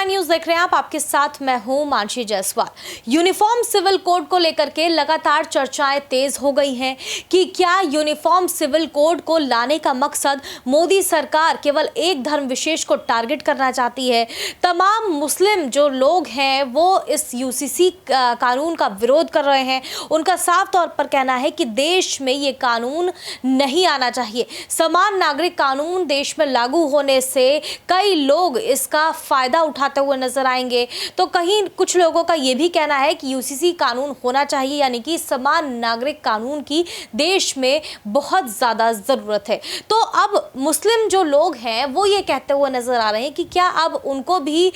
SPN news देख रहे हैं आप, आपके साथ मैं हूं Mansi Jaiswal. Uniform civil code को लेकर के लगातार चर्चाएं तेज हो गई हैं कि क्या यूनिफॉर्म सिविल कोड को लाने का मकसद मोदी सरकार केवल एक धर्म विशेष को टारगेट करना चाहती है। तमाम मुस्लिम जो लोग हैं वो इस यूसीसी कानून का विरोध कर रहे हैं। उनका साफ तौर पर कहना है कि देश में ये कानून नहीं आना चाहिए। समान नागरिक कानून देश में लागू होने से कई लोग इसका फायदा उठाते हुए नजर आएंगे। तो कहीं कुछ लोगों का यह भी कहना है कि यूसीसी कानून होना चाहिए, यानी कि समान नागरिक कानून की देश में बहुत ज्यादा जरूरत है। तो अब मुस्लिम जो लोग हैं वो ये कहते हुए नजर आ रहे हैं कि क्या अब उनको भी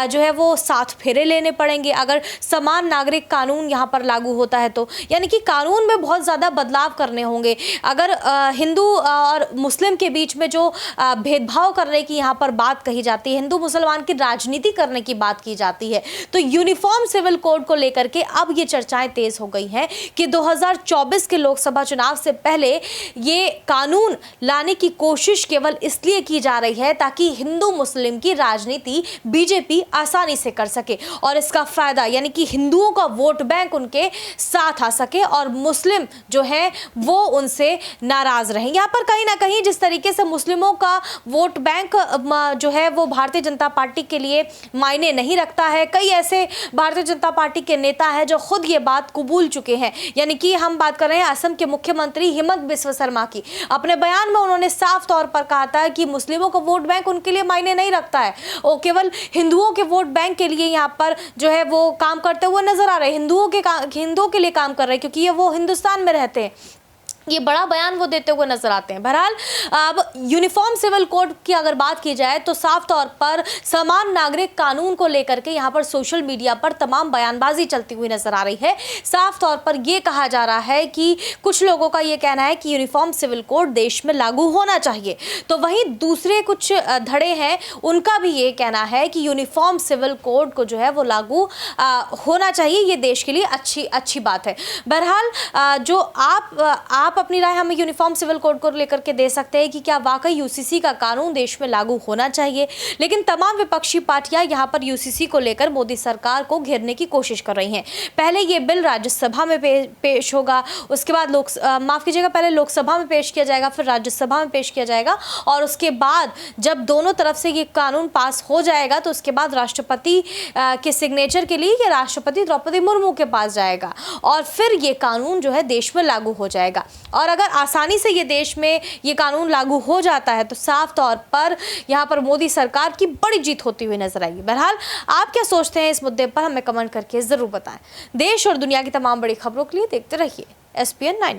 जो है वो साथ फेरे लेने पड़ेंगे अगर समान नागरिक कानून यहाँ पर लागू होता है। तो यानी कि कानून में बहुत ज्यादा बदलाव करने होंगे। अगर हिंदू और मुस्लिम के बीच में जो भेदभाव करने की यहाँ पर बात कही जाती है, हिंदू मुसलमान की राजनीति करने की बात की जाती है, तो यूनिफॉर्म सिविल कोड को लेकर के अब ये चर्चाएं तेज हो गई हैं कि 2024 के लोकसभा चुनाव से पहले ये कानून लाने की कोशिश केवल इसलिए की जा रही है ताकि हिंदू मुस्लिम की राजनीति बीजेपी आसानी से कर सके और इसका फायदा यानी कि हिंदुओं का वोट बैंक उनके साथ आ सके और मुस्लिम जो है वो उनसे नाराज रहे। यहाँ पर कहीं ना कहीं जिस तरीके से मुस्लिमों का वोट बैंक जो है वो भारतीय जनता पार्टी के लिए मायने नहीं रखता है। कई ऐसे भारतीय जनता पार्टी के नेता हैं जो खुद ये बात कबूल चुके हैं, यानी कि हम बात कर रहे हैं असम के मुख्यमंत्री हिमंत बिस्वा शर्मा की। अपने बयान में उन्होंने साफ तौर पर कहा था कि मुस्लिमों का वोट बैंक उनके लिए मायने नहीं रखता है, वो केवल हिंदुओं के वोट बैंक के लिए यहाँ पर जो है वो काम करते हुए नजर आ रहे हैं, हिंदुओं के लिए काम कर रहे हैं क्योंकि ये वो हिंदुस्तान में रहते हैं। ये बड़ा बयान वो देते हुए नजर आते हैं। बहरहाल अब यूनिफॉर्म सिविल कोड की अगर बात की जाए तो साफ तौर पर समान नागरिक कानून को लेकर के यहाँ पर सोशल मीडिया पर तमाम बयानबाजी चलती हुई नजर आ रही है। साफ तौर पर यह कहा जा रहा है कि कुछ लोगों का ये कहना है कि यूनिफॉर्म सिविल कोड देश में लागू होना चाहिए, तो वहीं दूसरे कुछ धड़े हैं उनका भी ये कहना है कि यूनिफॉर्म सिविल कोड को जो है वो लागू होना चाहिए, ये देश के लिए अच्छी बात है। बहरहाल जो आप अपनी राय हमें यूनिफॉर्म सिविल कोड को लेकर के दे सकते हैं कि क्या वाकई यूसीसी का कानून देश में लागू होना चाहिए। लेकिन तमाम विपक्षी पार्टियां यहां पर यूसीसी को लेकर मोदी सरकार को घेरने की कोशिश कर रही हैं। पहले ये बिल राज्यसभा में पेश होगा, उसके बाद पहले लोकसभा में पेश किया जाएगा, फिर राज्यसभा में पेश किया जाएगा और उसके बाद जब दोनों तरफ से ये कानून पास हो जाएगा तो उसके बाद राष्ट्रपति के सिग्नेचर के लिए ये राष्ट्रपति द्रौपदी मुर्मू के पास जाएगा और फिर ये कानून जो है देश में लागू हो जाएगा। और अगर आसानी से ये देश में ये कानून लागू हो जाता है तो साफ तौर पर यहाँ पर मोदी सरकार की बड़ी जीत होती हुई नजर आएगी। बहरहाल आप क्या सोचते हैं इस मुद्दे पर हमें कमेंट करके जरूर बताएं। देश और दुनिया की तमाम बड़ी खबरों के लिए देखते रहिए SPN 9।